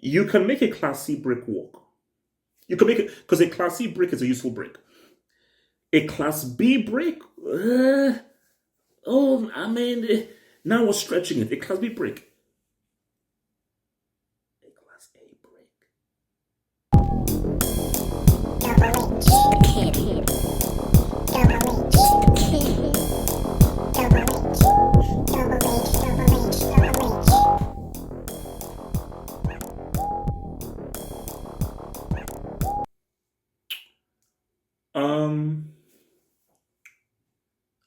You can make a Class C brick work. You can make it because a Class C brick is a useful brick. A Class B brick, now we're stretching it. A Class B brick. A Class A brick.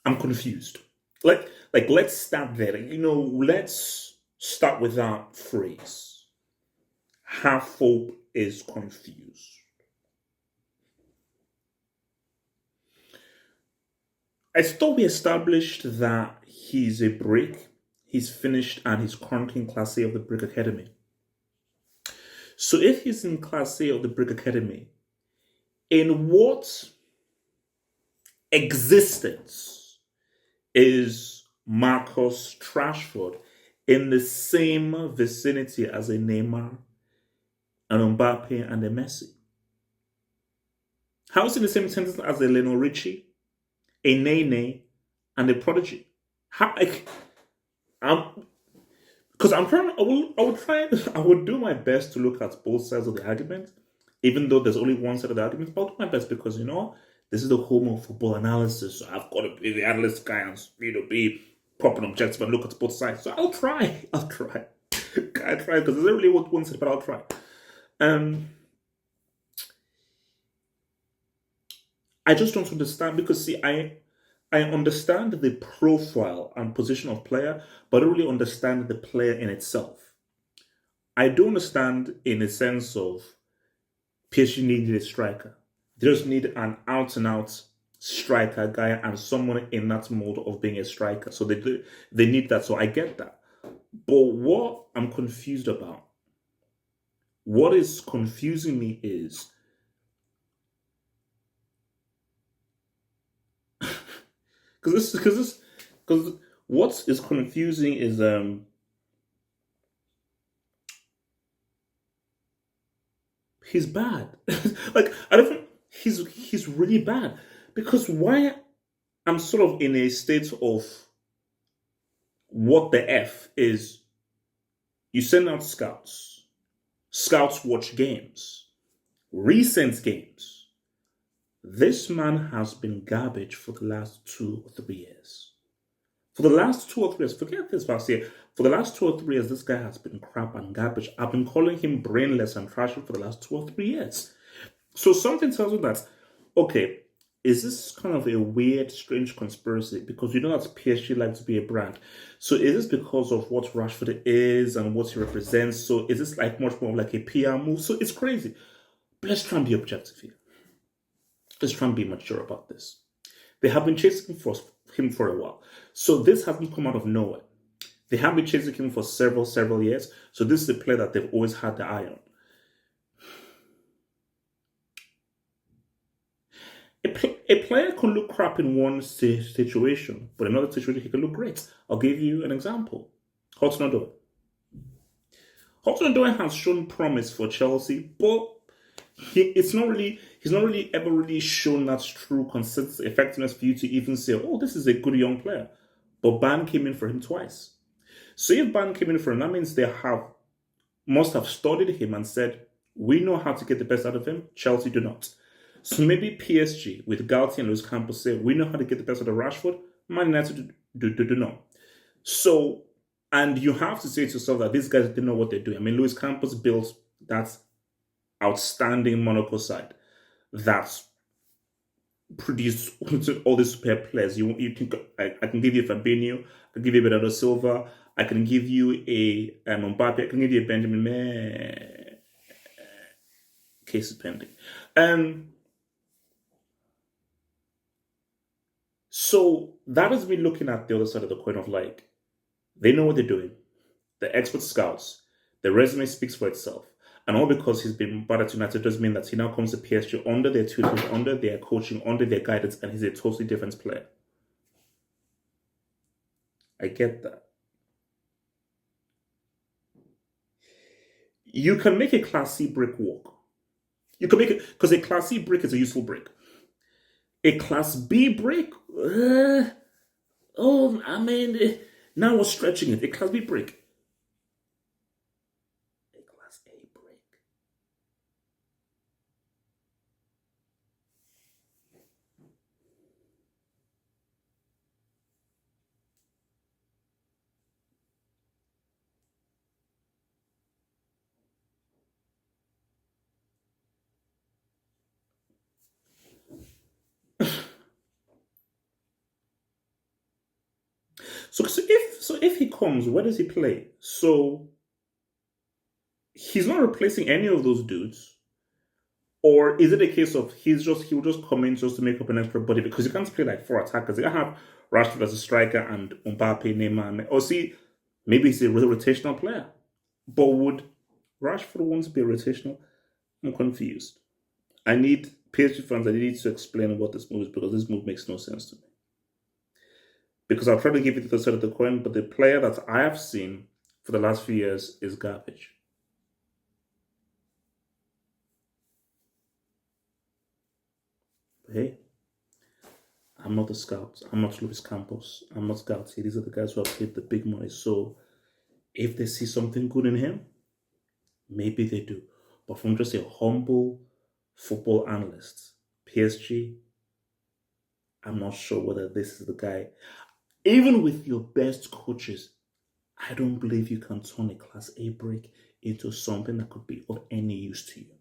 I'm confused. Let's start there. Let's start with that phrase. Half hope is confused. I thought we established that he's a brick, he's finished, and he's currently in Class A of the Brick Academy. So if he's in Class A of the Brick Academy, in what existence is Marcus Rashford in the same vicinity as a Neymar, an Mbappe, and a Messi? How is he in the same sentence as a Lionel Richie, a Nene, and a Prodigy? Because I'm trying. I will do my best to look at both sides of the argument, even though there's only one side of the argument. But I'll do my best because this is the home of football analysis. So I've got to be the analyst guy and be proper and objective and look at both sides. So I'll try. I try because there's not really one side, but I'll try. I just don't understand because see, I understand the profile and position of player, but I don't really understand the player in itself. I do understand in the sense of PSG needed a striker. They just need an out-and-out striker guy and someone in that mode of being a striker. So they need that. So I get that. But what I'm confused about, what is confusing me is because what is confusing is he's bad. I don't think he's really bad. Because why I'm sort of in a state of what the F is, you send out scouts. Scouts watch games. Recent games. This man has been garbage for the last 2 or 3 years. For the last 2 or 3 years, forget this past year. For the last 2 or 3 years, this guy has been crap and garbage. I've been calling him brainless and trashy for the last 2 or 3 years. So something tells me that, okay, is this kind of a weird, strange conspiracy? Because you know that PSG likes to be a brand. So is this because of what Rashford is and what he represents? So is this like much more like a PR move? So it's crazy. But let's try and be objective here. Let's try and be mature about this. They have been chasing him for a while. So this hasn't come out of nowhere. They have been chasing him for several years. So this is a player that they've always had the eye on. A player can look crap in one situation, but in another situation he can look great. I'll give you an example. Hudson-Odoi. Hudson-Odoi has shown promise for Chelsea, but he's not really ever really shown that true consistent effectiveness for you to even say, oh, this is a good young player. But Ban came in for him twice. So if Ban came in for him, that means they must have studied him and said, we know how to get the best out of him. Chelsea do not. So maybe PSG with Galtier and Luis Campos say, we know how to get the best out of Rashford. Man United do not. So, and you have to say to yourself that these guys didn't know what they're doing. I mean, Luis Campos built that outstanding Monaco side that's produced all these super players. I can give you a Fabinho, I can give you a Bernardo Silva, I can give you a Mbappe, I can give you a Benjamin. Case is pending. So that is me looking at the other side of the coin of like, they know what they're doing. They're expert scouts. The resume speaks for itself. And all because he's been bad at United doesn't mean that he now comes to PSG under their tutelage, under their coaching, under their guidance, and he's a totally different player. I get that. You can make a Class C brick work. You can make it because a Class C brick is a useful brick. A Class B brick, oh, I mean, now we're stretching it. A Class B brick, a Class A brick. So if he comes, where does he play? So he's not replacing any of those dudes. Or is it a case of he'll just come in just to make up an extra body because you can't play like four attackers. You can't have Rashford as a striker and Mbappe, Neymar. Or see, maybe he's a rotational player. But would Rashford want to be a rotational? I'm confused. I need PSG fans. I need to explain what this move is because this move makes no sense to me. Because I'll try to give it the side of the coin, but the player that I have seen for the last few years is garbage. But hey, I'm not the scout. I'm not Luis Campos. I'm not Galtier. These are the guys who have paid the big money. So if they see something good in him, maybe they do. But from just a humble football analyst, PSG, I'm not sure whether this is the guy. Even with your best coaches, I don't believe you can turn a Class A break into something that could be of any use to you.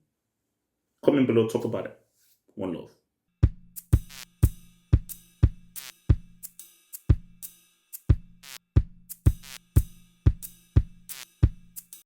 Comment below, talk about it. One love.